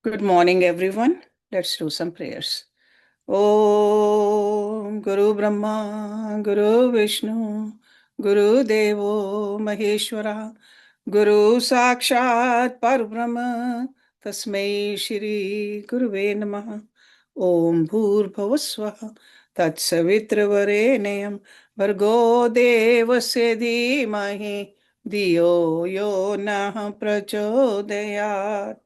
Good morning, everyone. Let's do some prayers. Om Guru Brahma, Guru Vishnu, Guru Devo Maheshwara, Guru Sakshat Parbrahma, Tasmai Shri Guruve Namaha. Om Bhur Tat Savitra Varenayam, Vargo Devasya Dhimahi, Diyo Yo Nah Prachodayat.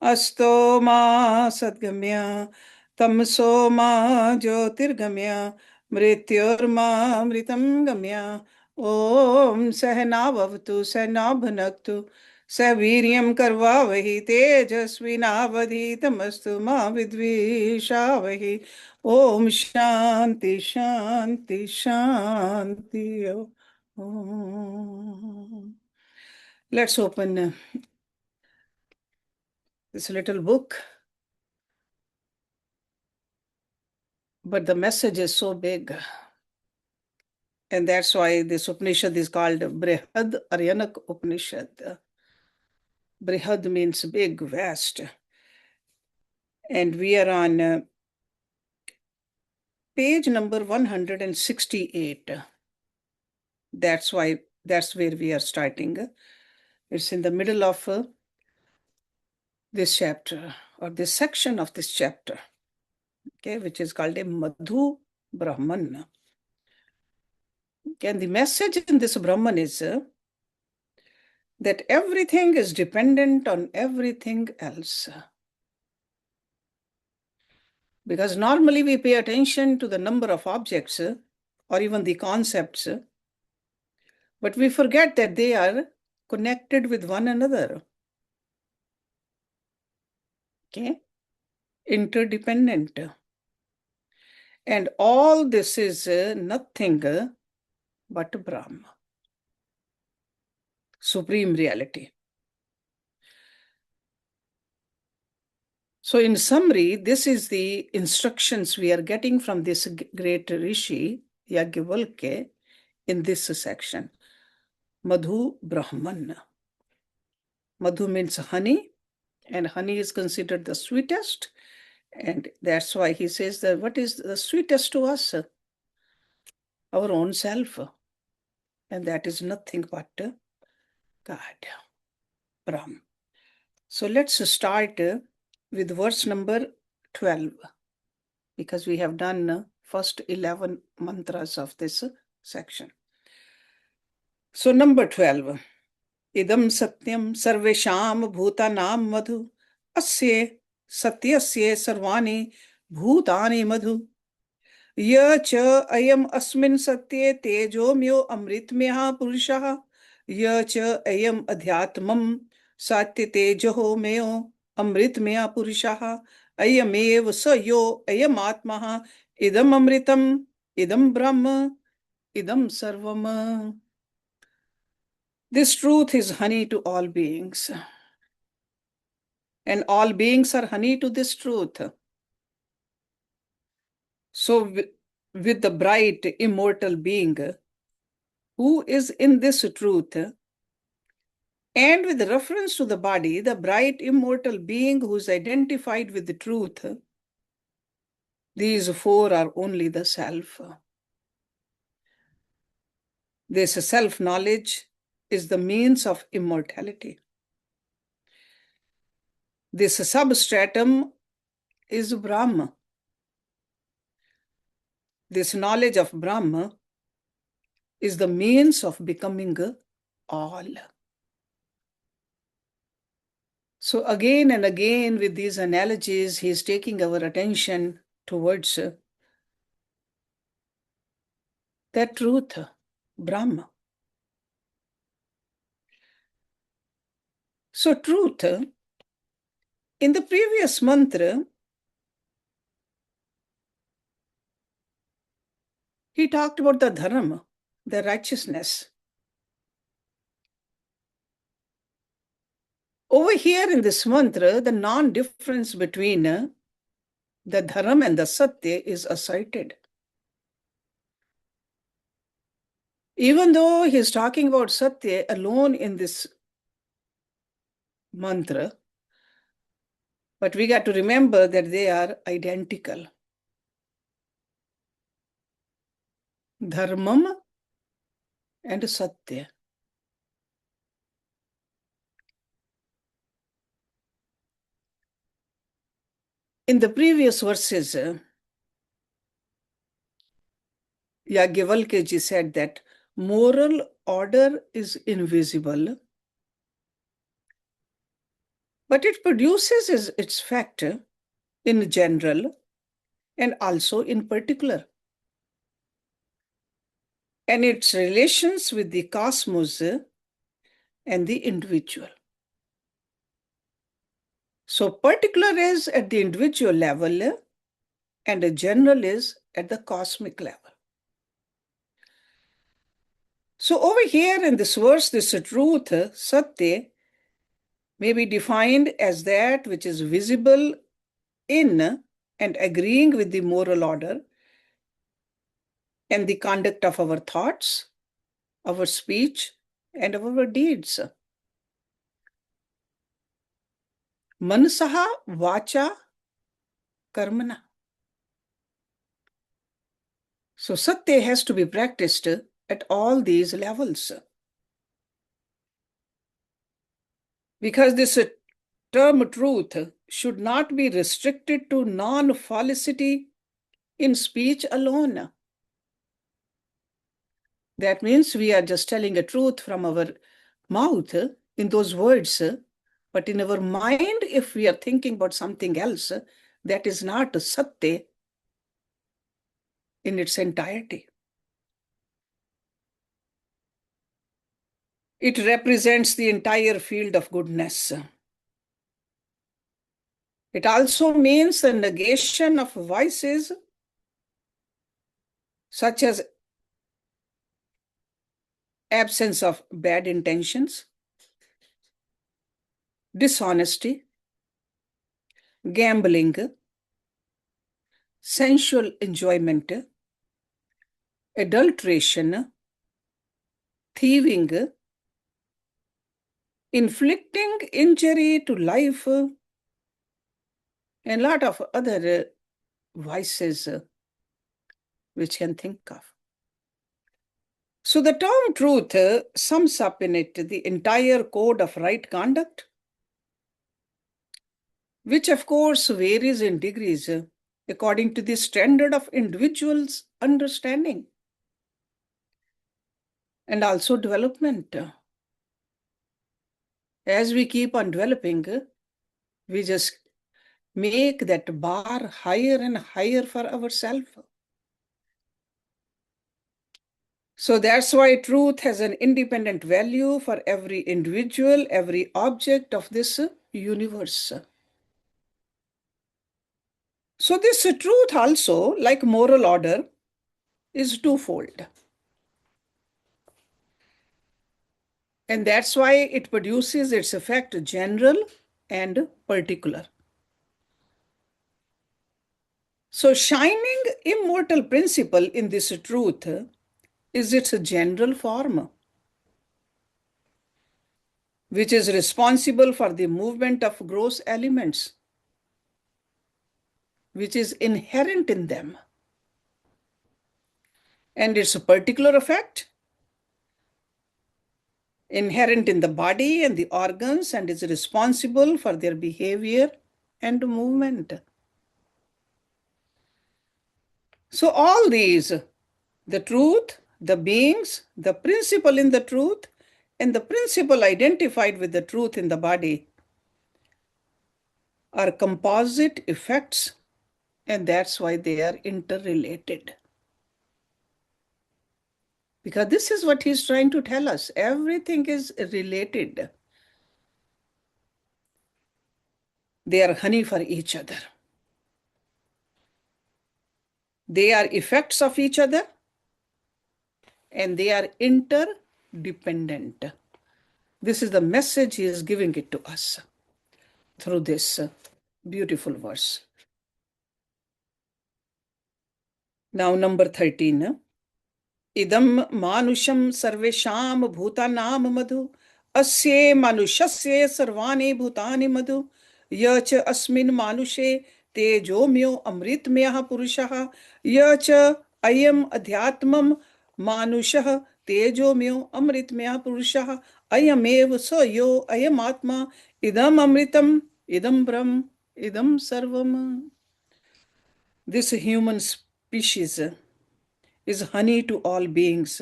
Asto ma sadgamya, tamso ma jyotirgamya, mrityorma mritam gamya. Om sahna bhavatu sahna bhunaktu, saviryam karvavahi tejasvinavadhitamastu ma vidvishavahi. Om shanti shanti shanti. Om. Let's open this little book. But the message is so big. And that's why this Upanishad is called Brihadaranyaka Upanishad. Brihad means big, vast. And we are on page number 168. That's where we are starting. It's in the middle of this chapter, or this section of this chapter, okay, which is called a Madhu Brahman. And the message in this Brahman is that everything is dependent on everything else. Because normally we pay attention to the number of objects or even the concepts, but we forget that they are connected with one another. Okay? Interdependent. And all this is nothing but Brahma, supreme reality. So in summary, this is the instructions we are getting from this great Rishi, Yajnavalkya, in this section. Madhu Brahman. Madhu means honey, and honey is considered the sweetest. And that's why he says that what is the sweetest to us? Our own self. And that is nothing but God, Brahm. So let's start with verse number 12, because we have done first 11 mantras of this section. So number 12, idam satyam sarvesham bhutanam madhu asye satyasye sarvani bhutani madhu य च अयम् अस्मिन् सत्ये तेजोम्यो अमृतमयः पुरुषः य च अयम् अध्यात्मम् सत्य तेजो मयो अमृतमयः पुरुषः अयमेव स यो अयम् आत्मा इदम् अमृतम् idam Brahma, idam sarvam. This truth is honey to all beings. And all beings are honey to this truth. So with the bright, immortal being who is in this truth, and with reference to the body, the bright, immortal being who is identified with the truth, these four are only the self. This self-knowledge is the means of immortality. This substratum is Brahma. This knowledge of Brahma is the means of becoming all. So again and again with these analogies, he is taking our attention towards that truth, Brahma. So truth, in the previous mantra, he talked about the dharma, the righteousness. Over here in this mantra, the non-difference between the dharma and the satya is asserted. Even though he is talking about satya alone in this mantra, But we got to remember that they are identical. Dharmam and Satya. In the previous verses, Yajnavalkya said that moral order is invisible, but it produces its fact in general and also in particular, and its relations with the cosmos and the individual. So particular is at the individual level and the general is at the cosmic level. So over here in this verse, this truth, Satya, may be defined as that which is visible in and agreeing with the moral order and the conduct of our thoughts, our speech, and our deeds. Manasaha vacha karmana. So Satya has to be practiced at all these levels. Because this term truth should not be restricted to non-falsity in speech alone. That means we are just telling a truth from our mouth in those words, but in our mind, if we are thinking about something else, that is not Satya in its entirety. It represents the entire field of goodness. It also means the negation of vices such as absence of bad intentions, dishonesty, gambling, sensual enjoyment, adulteration, thieving, inflicting injury to life, and a lot of other vices which can think of. So the term truth sums up in it the entire code of right conduct, which of course varies in degrees according to the standard of individual's understanding and also development. As we keep on developing, we just make that bar higher and higher for ourselves. So that's why truth has an independent value for every individual, every object of this universe. So this truth also, like moral order, is twofold. And that's why it produces its effect general and particular. So shining immortal principle in this truth is its general form, which is responsible for the movement of gross elements, which is inherent in them. And its particular effect, inherent in the body and the organs, and is responsible for their behavior and movement. So all these, the truth, the beings, the principle in the truth, and the principle identified with the truth in the body are composite effects, and that's why they are interrelated. Because this is what he's trying to tell us. Everything is related. They are honey for each other. They are effects of each other, and they are interdependent. This is the message he is giving it to us through this beautiful verse. Now, number 13. Idam manusham sarvesham bhutanam madhu asye manushasye sarvani bhutani madhu य च अस्मिन् मानुषे तेजोम्यो अमृतमयः पुरुषः य च अयम् अध्यात्मं मानुषः तेजोम्यो अमृतमयः पुरुषः अयमेव स यो अयमात्मा इदम् अमृतम् idam brahm, idam sarvam. This human species is honey to all beings,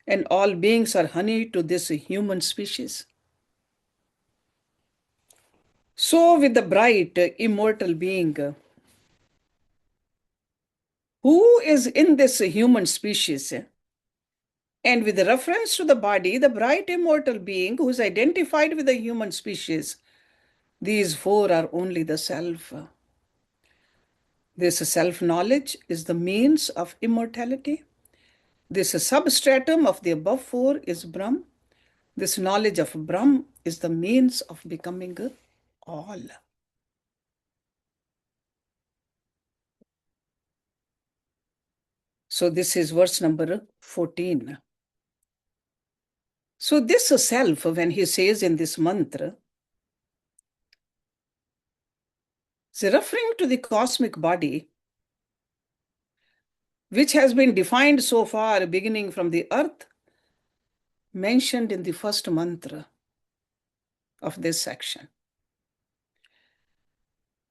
and all beings are honey to this human species. So, with the bright, immortal being who is in this human species, and with reference to the body, the bright, immortal being who is identified with the human species, these four are only the self. This self-knowledge is the means of immortality. This substratum of the above four is Brahm. This knowledge of Brahm is the means of becoming all. So this is verse number 14. So this self, when he says in this mantra, is referring to the cosmic body, which has been defined so far, beginning from the earth, mentioned in the first mantra of this section,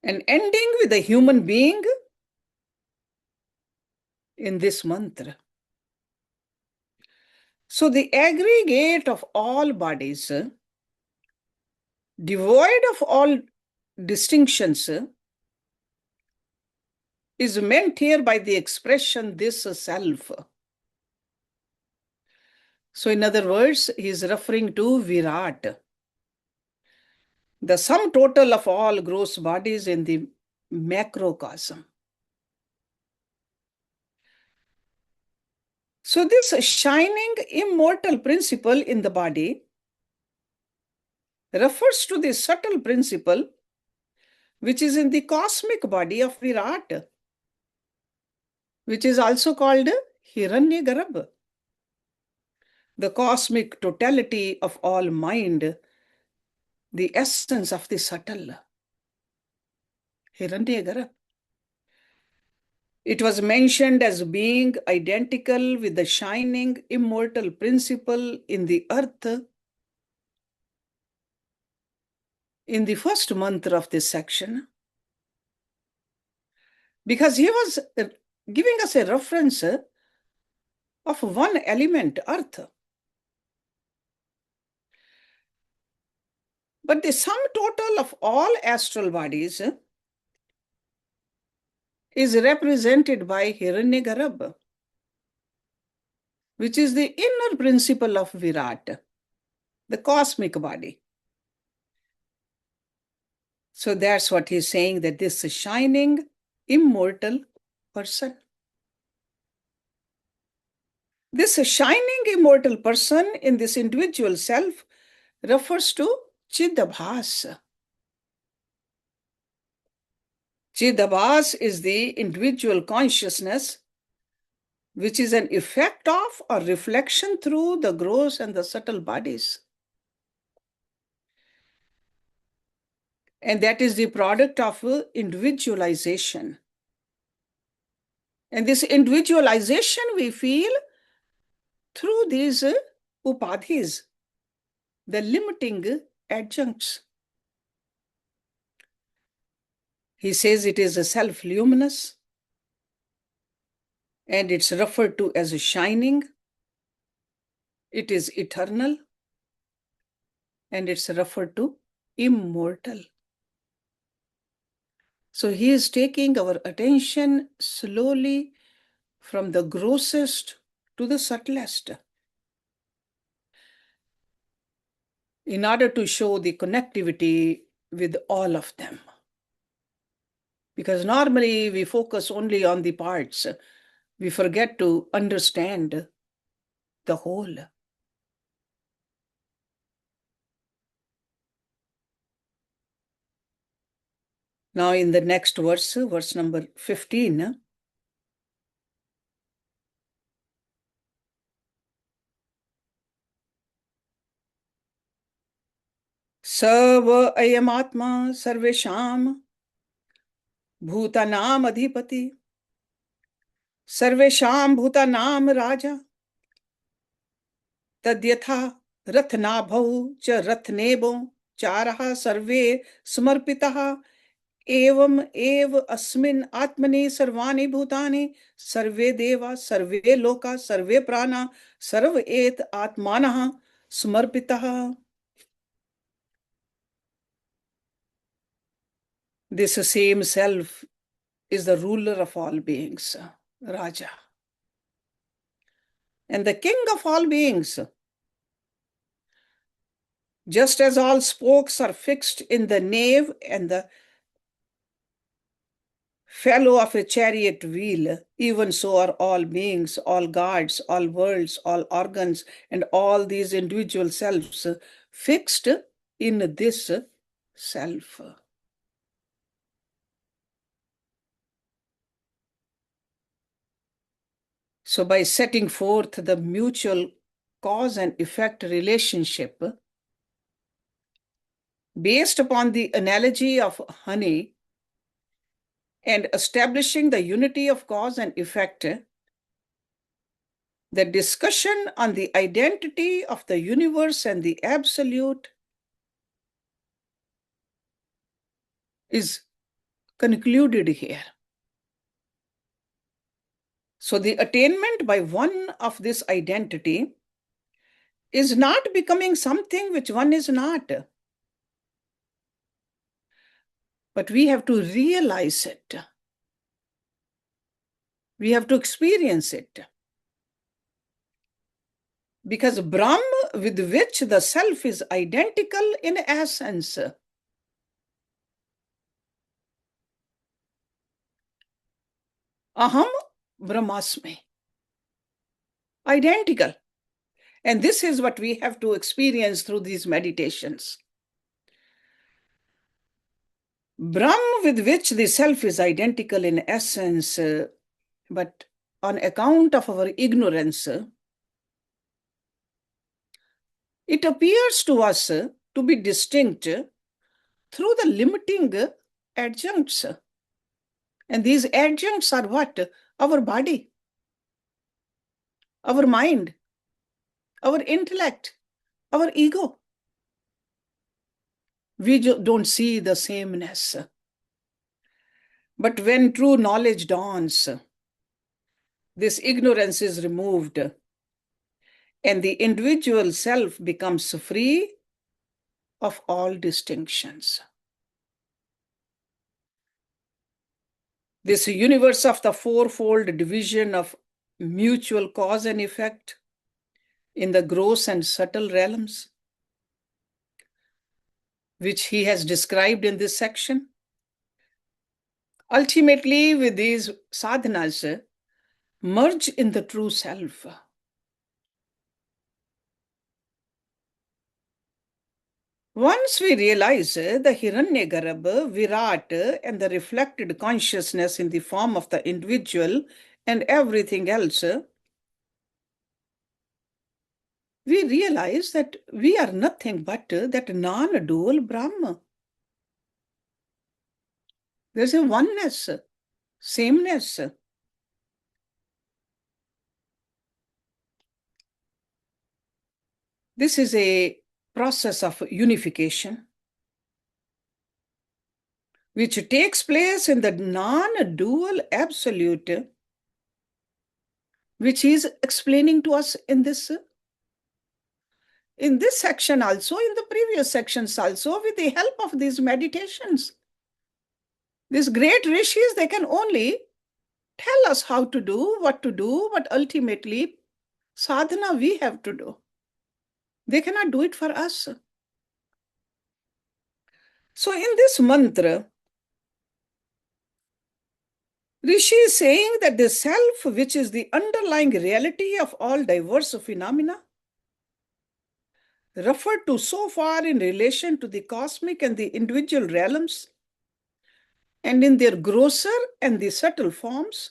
and ending with a human being in this mantra. So the aggregate of all bodies, devoid of all distinctions, is meant here by the expression this self. So in other words, he is referring to Virat, the sum total of all gross bodies in the macrocosm. So this shining immortal principle in the body refers to the subtle principle which is in the cosmic body of Virat, which is also called Hiranyagarbha, the cosmic totality of all mind, the essence of the subtle. Hiranyagarbha. It was mentioned as being identical with the shining immortal principle in the earth in the first mantra of this section, because he was giving us a reference of one element, earth. But the sum total of all astral bodies is represented by Hiranyagarbha, which is the inner principle of Virat, the cosmic body. So that's what he's saying, that this shining, immortal person. This shining, immortal person in this individual self refers to Chidabhas. Chidabhas is the individual consciousness which is an effect of or reflection through the gross and the subtle bodies. And that is the product of individualization. And this individualization we feel through these upadhis, the limiting adjuncts. He says it is a self-luminous, and it's referred to as a shining. It is eternal, and it's referred to immortal. So he is taking our attention slowly from the grossest to the subtlest in order to show the connectivity with all of them. Because normally we focus only on the parts. We forget to understand the whole. Now in the next verse, verse number 15, Sarva ayam atma sarvesham bhutanam adhipati सर्वेषां भूतानां राजा तद्यथा रथनाभौ च रथनेबौ चारः सर्वे समर्पितः एवं एव अस्मिन् आत्मनि सर्वाणि भूतानि सर्वे देवा सर्वे लोका सर्वे प्राणा सर्व एत आत्मानः समर्पितः. This same self is the ruler of all beings, Raja, and the king of all beings. Just as all spokes are fixed in the nave and the fellow of a chariot wheel, even so are all beings, all gods, all worlds, all organs, and all these individual selves fixed in this self. So, by setting forth the mutual cause and effect relationship based upon the analogy of honey and establishing the unity of cause and effect, the discussion on the identity of the universe and the absolute is concluded here. So the attainment by one of this identity is not becoming something which one is not, but we have to realize it. We have to experience it. Because Brahm, with which the self is identical in essence, aham brahmasmi, identical. And this is what we have to experience through these meditations. Brahm, with which the self is identical in essence, but on account of our ignorance, it appears to us to be distinct through the limiting adjuncts. And these adjuncts are what? Our body, our mind, our intellect, our ego. We don't see the sameness. But when true knowledge dawns, this ignorance is removed and the individual self becomes free of all distinctions. This universe of the fourfold division of mutual cause and effect in the gross and subtle realms, which he has described in this section, ultimately with these sadhanas merge in the true self. Once we realize the Hiranyagarbha, Virat, and the reflected consciousness in the form of the individual and everything else, we realize that we are nothing but that non-dual Brahma. There's a oneness, sameness. This is a process of unification which takes place in the non-dual absolute, which he is explaining to us in this section also, in the previous sections also, with the help of these meditations. These great rishis, they can only tell us how to do, but ultimately sadhana we have to do. They cannot do it for us. So in this mantra, Rishi is saying that the self, which is the underlying reality of all diverse phenomena, referred to so far in relation to the cosmic and the individual realms, and in their grosser and the subtle forms,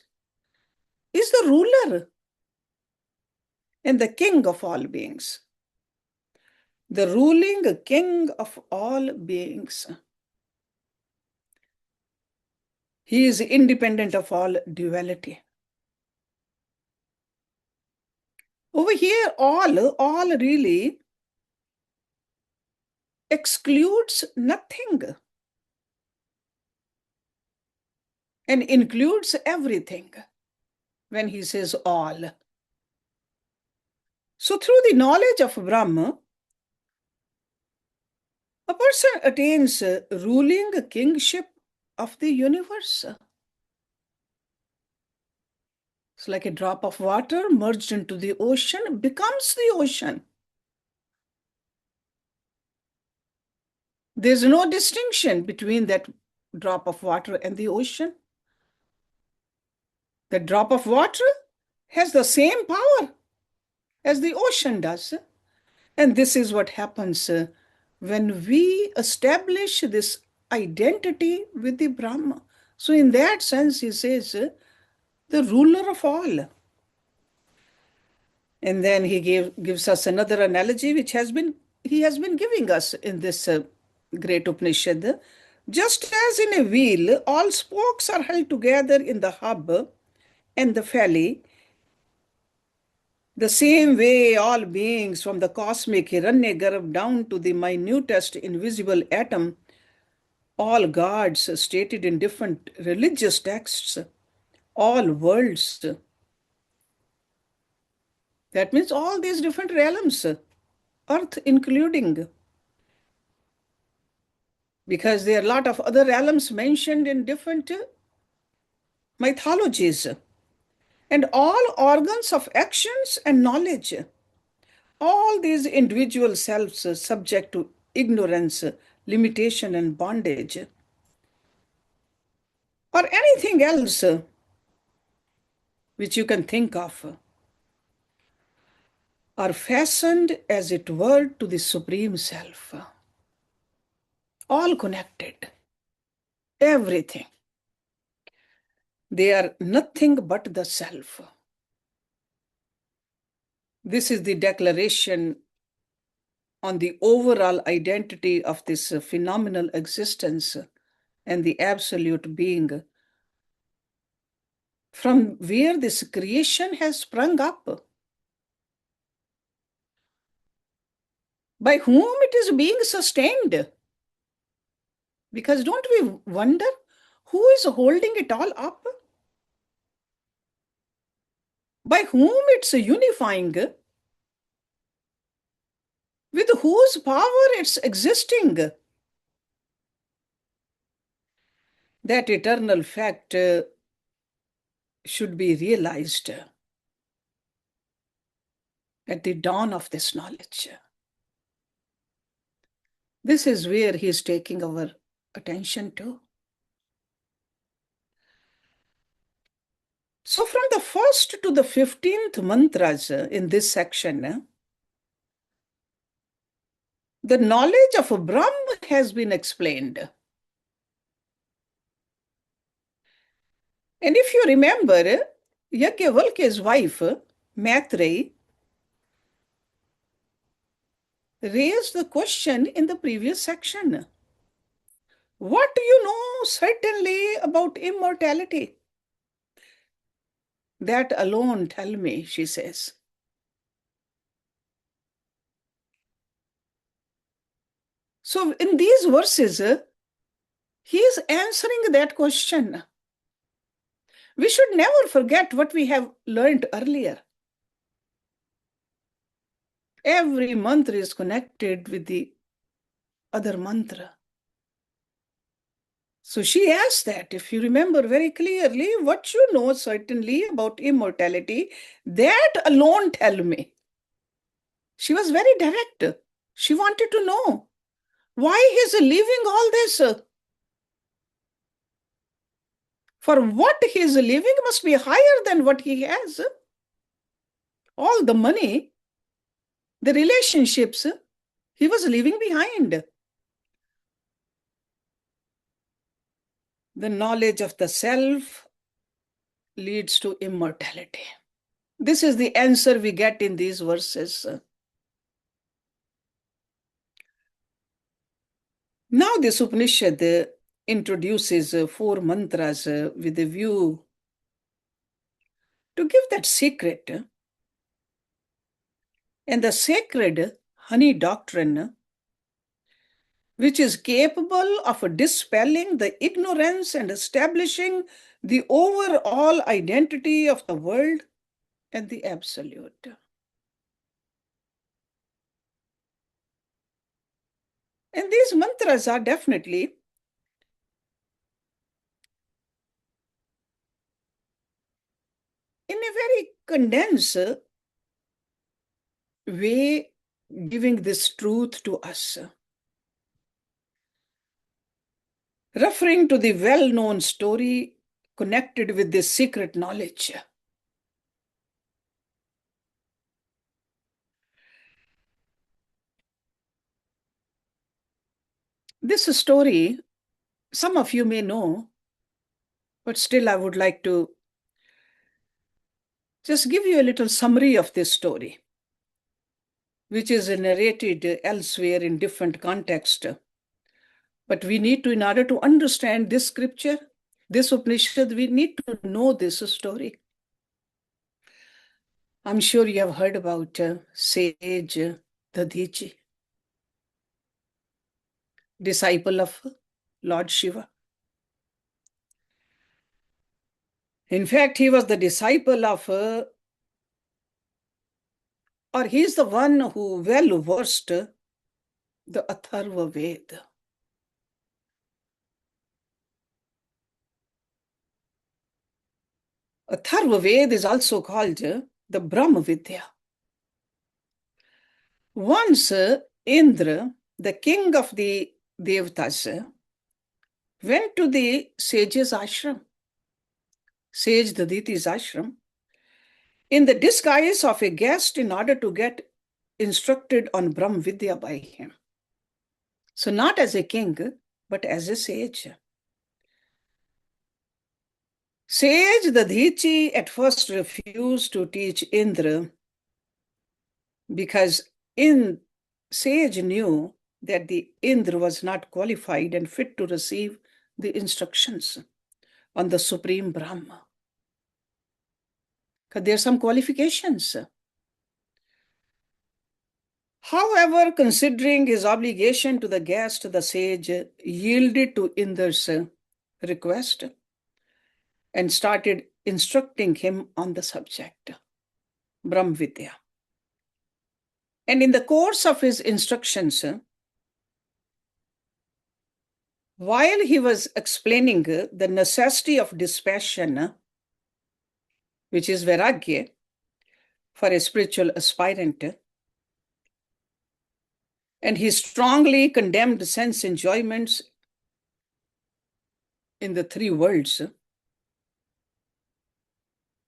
is the ruler and the king of all beings. the ruling king of all beings. He is independent of all duality. Over here, all really excludes nothing and includes everything when he says all. So through the knowledge of Brahma, a person attains ruling kingship of the universe. It's like a drop of water merged into the ocean becomes the ocean. There's no distinction between that drop of water and the ocean. The drop of water has the same power as the ocean does. And this is what happens when we establish this identity with the Brahma. So in that sense, he says, the ruler of all. And then he gives us another analogy, which he has been giving us in this great Upanishad. Just as in a wheel, all spokes are held together in the hub and the felly, the same way all beings from the cosmic Hiranyagarbha down to the minutest invisible atom, all gods stated in different religious texts, all worlds. That means all these different realms, earth including, because there are a lot of other realms mentioned in different mythologies, and all organs of actions and knowledge, all these individual selves subject to ignorance, limitation, and bondage, or anything else which you can think of, are fastened, as it were, to the Supreme Self. All connected, everything. They are nothing but the Self. This is the declaration on the overall identity of this phenomenal existence and the absolute being, from where this creation has sprung up, by whom it is being sustained. Because don't we wonder who is holding it all up? By whom it's unifying, with whose power it's existing. That eternal fact should be realized at the dawn of this knowledge. This is where he is taking our attention to. So from the 1st to the 15th mantras in this section, the knowledge of Brahma has been explained. And if you remember, Yajnavalkya's wife, Maitreyi, raised the question in the previous section. What do you know certainly about immortality? That alone tell me, she says. So in these verses, he is answering that question. We should never forget what we have learned earlier. Every mantra is connected with the other mantra. So she asked that, if you remember very clearly, what you know certainly about immortality, that alone tell me. She was very direct. She wanted to know why he's leaving all this. For what he's leaving must be higher than what he has. All the money, the relationships, he was leaving behind. The knowledge of the self leads to immortality. This is the answer we get in these verses. Now this Upanishad introduces four mantras with a view to give that secret and the sacred honey doctrine, which is capable of dispelling the ignorance and establishing the overall identity of the world and the absolute. And these mantras are definitely in a very condensed way giving this truth to us, referring to the well-known story connected with this secret knowledge. This story, some of you may know, but still I would like to just give you a little summary of this story, which is narrated elsewhere in different context. But we need to, in order to understand this scripture, this Upanishad, we need to know this story. I'm sure you have heard about sage Dadichi, disciple of Lord Shiva. In fact, he was the disciple of, or he's the one who well versed the Atharva Ved. Atharva Ved is also called the Brahma Vidya. Once Indra, the king of the Devatas, went to the sage's ashram, sage Daditi's ashram, in the disguise of a guest in order to get instructed on Brahma Vidya by him. So not as a king, but as a sage. Sage Dadhichi at first refused to teach Indra because sage knew that the Indra was not qualified and fit to receive the instructions on the Supreme Brahma. Because there are some qualifications. However, considering his obligation to the guest, the sage yielded to Indra's request and started instructing him on the subject, Brahma Vidya. And in the course of his instructions, while he was explaining the necessity of dispassion, which is vairagya, for a spiritual aspirant, and he strongly condemned sense enjoyments in the three worlds,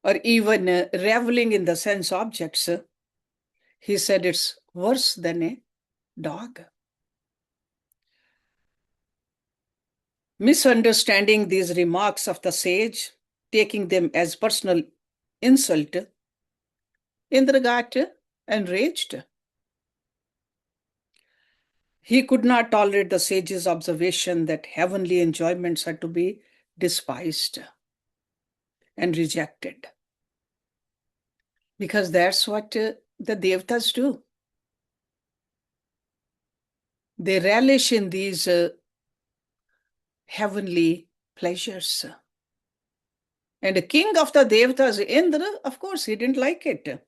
or even reveling in the sense objects, he said it's worse than a dog. Misunderstanding these remarks of the sage, taking them as personal insult, Indra got enraged. He could not tolerate the sage's observation that heavenly enjoyments are to be despised and rejected. Because that's what the Devatas do. They relish in these heavenly pleasures. And the king of the Devatas, Indra, of course, he didn't like it.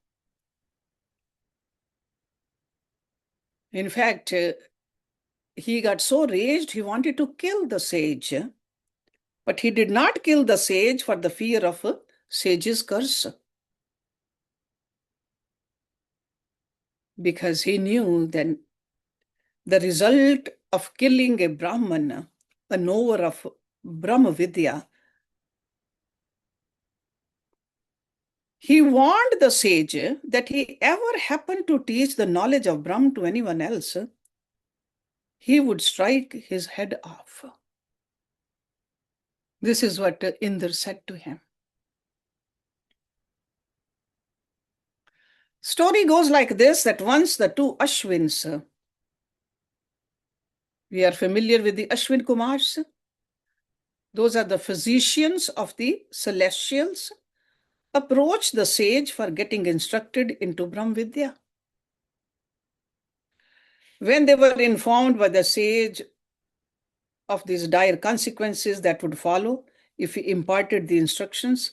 In fact, he got so raged, he wanted to kill the sage. But he did not kill the sage for the fear of a sage's curse. Because he knew that the result of killing a Brahman, a knower of Brahma Vidya, he warned the sage that he ever happened to teach the knowledge of Brahma to anyone else, he would strike his head off. This is what Indra said to him. Story goes like this, that once the two Ashwins We are familiar with the Ashwin Kumars. Those are the physicians of the celestials, approach the sage for getting instructed into Brahm Vidya. When they were informed by the sage of these dire consequences that would follow if he imparted the instructions,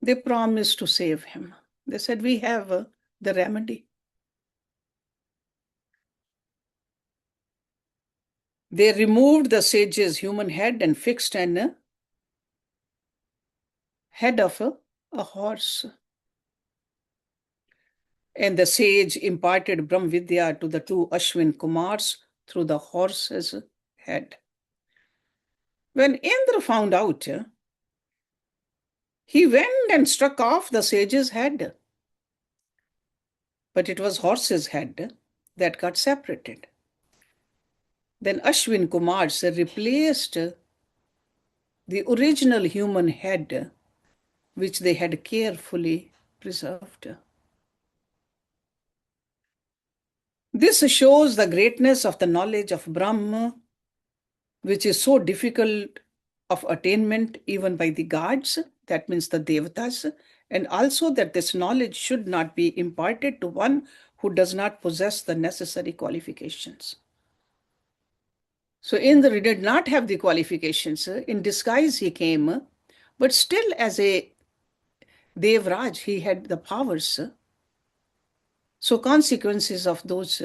they promised to save him. They said, we have the remedy. They removed the sage's human head and fixed an head of a horse. And the sage imparted Brahm Vidya to the two Ashwin Kumars through the horse's head. When Indra found out, he went and struck off the sage's head. But it was horse's head that got separated. Then Ashwin Kumars replaced the original human head, which they had carefully preserved. This shows the greatness of the knowledge of Brahma, which is so difficult of attainment even by the gods, that means the devatas, and also that this knowledge should not be imparted to one who does not possess the necessary qualifications. So Indra did not have the qualifications. In disguise he came, but still as a Devraj, he had the powers. So consequences of those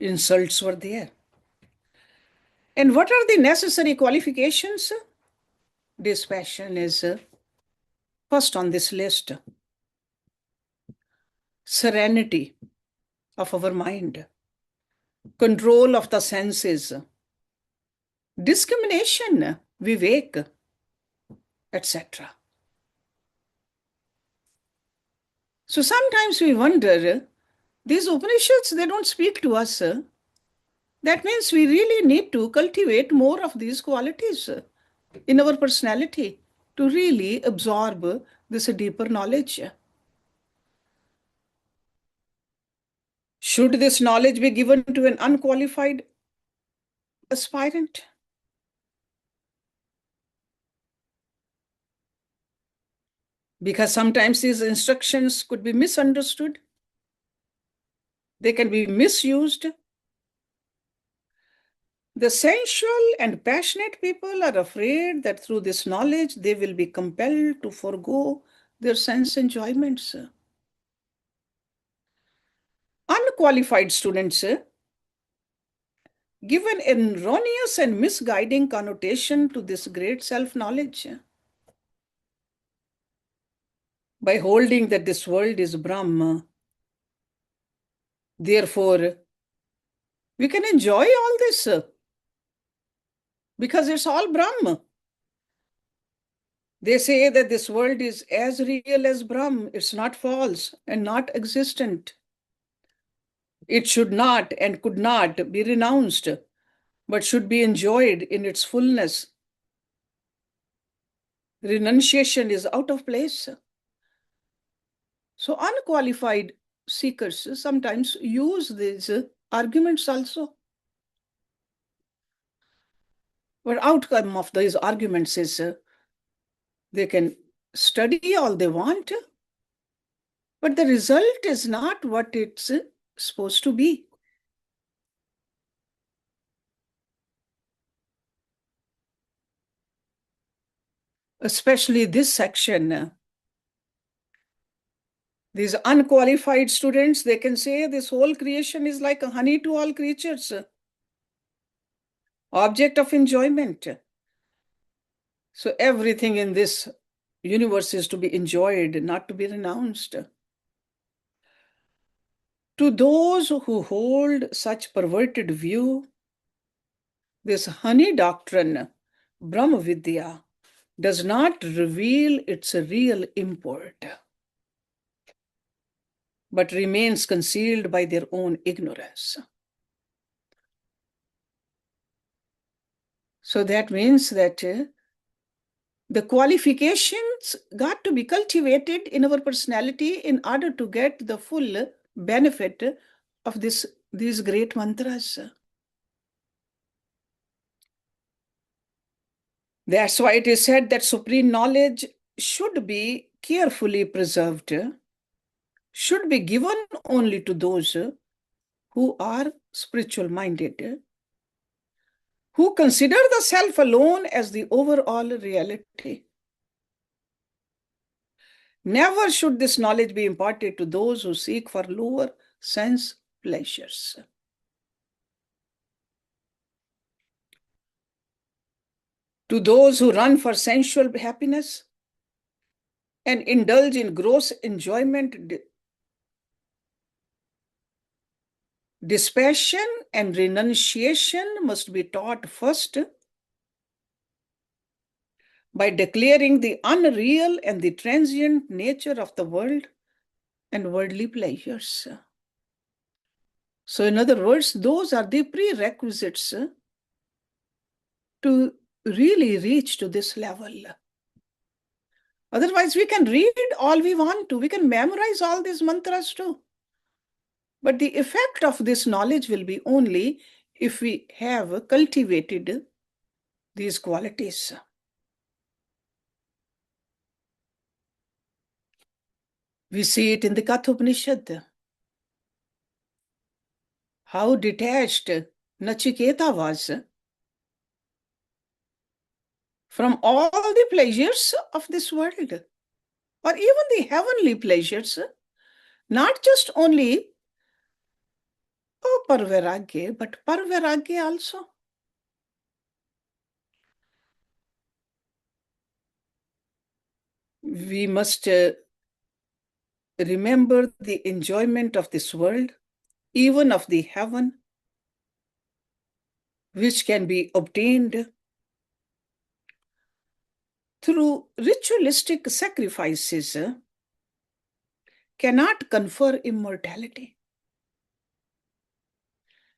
insults were there. And what are the necessary qualifications? Dispassion is first on this list. Serenity of our mind, control of the senses, discrimination, vivek, etc. So sometimes we wonder, these Upanishads, they don't speak to us. That means we really need to cultivate more of these qualities in our personality to really absorb this deeper knowledge. Should this knowledge be given to an unqualified aspirant? Because sometimes these instructions could be misunderstood. They can be misused. The sensual and passionate people are afraid that through this knowledge, they will be compelled to forego their sense enjoyments. Unqualified students give an erroneous and misguiding connotation to this great self-knowledge. By holding that this world is Brahma, therefore, we can enjoy all this because it's all Brahma. They say that this world is as real as Brahma. It's not false and not existent. It should not and could not be renounced, but should be enjoyed in its fullness. Renunciation is out of place. So unqualified seekers sometimes use these arguments also. But outcome of these arguments is they can study all they want, but the result is not what it's supposed to be. Especially this section. These unqualified students, they can say this whole creation is like a honey to all creatures, object of enjoyment. So everything in this universe is to be enjoyed, not to be renounced. To those who hold such perverted view, this honey doctrine, Brahma Vidya, does not reveal its real import, but remains concealed by their own ignorance. So that means that the qualifications got to be cultivated in our personality in order to get the full benefit of these great mantras. That's why it is said that supreme knowledge should be carefully preserved, should be given only to those who are spiritual minded, who consider the self alone as the overall reality. Never should this knowledge be imparted to those who seek for lower sense pleasures. To those who run for sensual happiness and indulge in gross enjoyment, dispassion and renunciation must be taught first by declaring the unreal and the transient nature of the world and worldly pleasures. So, in other words, those are the prerequisites to really reach to this level. Otherwise, we can read all we want to, we can memorize all these mantras too. But the effect of this knowledge will be only if we have cultivated these qualities. We see it in the Katha Upanishad. How detached Nachiketa was from all the pleasures of this world, or even the heavenly pleasures, not just only parvairagya, but parvairagya also. We must remember the enjoyment of this world, even of the heaven, which can be obtained through ritualistic sacrifices, cannot confer immortality.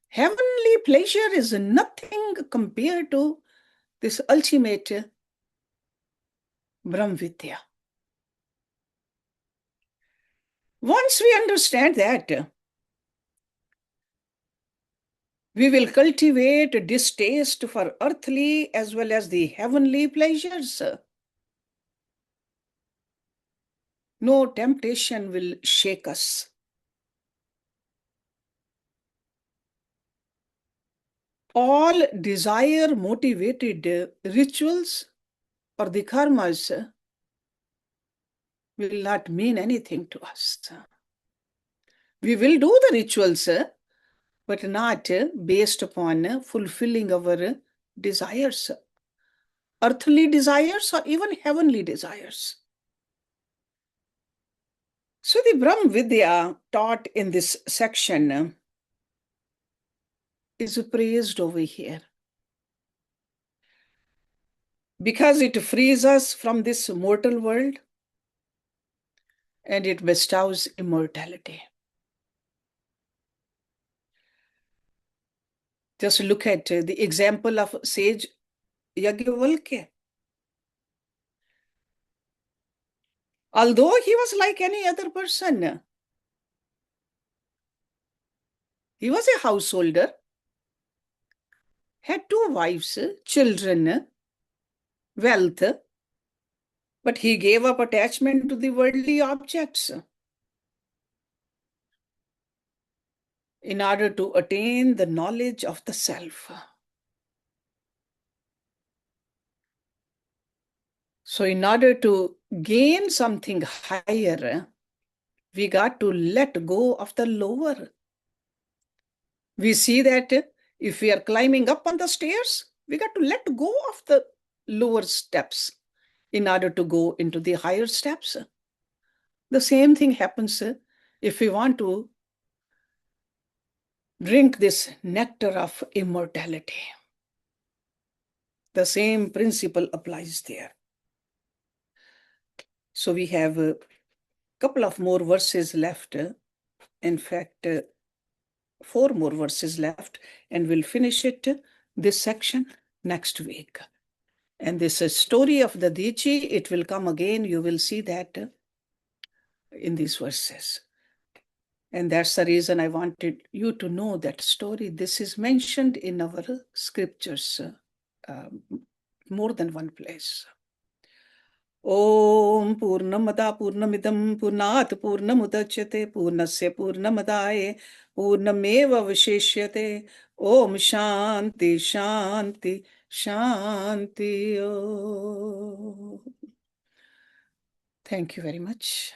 Heavenly pleasure is nothing compared to this ultimate Brahm Vidya. Once we understand that, we will cultivate a distaste for earthly as well as the heavenly pleasures. No temptation will shake us. All desire motivated rituals or the karmas will not mean anything to us. We will do the rituals, but not based upon fulfilling our desires, earthly desires or even heavenly desires. So the Brahm Vidya taught in this section is praised over here because it frees us from this mortal world and it bestows immortality. Just look at the example of sage Yajnavalkya. Although he was like any other person, he was a householder, had two wives, children, wealth, but he gave up attachment to the worldly objects in order to attain the knowledge of the self. So in order to gain something higher, we got to let go of the lower. We see that if we are climbing up on the stairs, we got to let go of the lower steps in order to go into the higher steps. The same thing happens if we want to drink this nectar of immortality. The same principle applies there. So we have a couple of more verses left. In fact, 4 more verses left, and we'll finish it, this section, next week. And this story of the Dichi, it will come again. You will see that in these verses. And that's the reason I wanted you to know that story. This is mentioned in our scriptures more than one place. Om Purnamada Purnamidam Purnat Purnamudachyate Purnasya Purnamadaye Purnameva Vishishyate. Om Shanti Shanti Shanti. Thank you very much.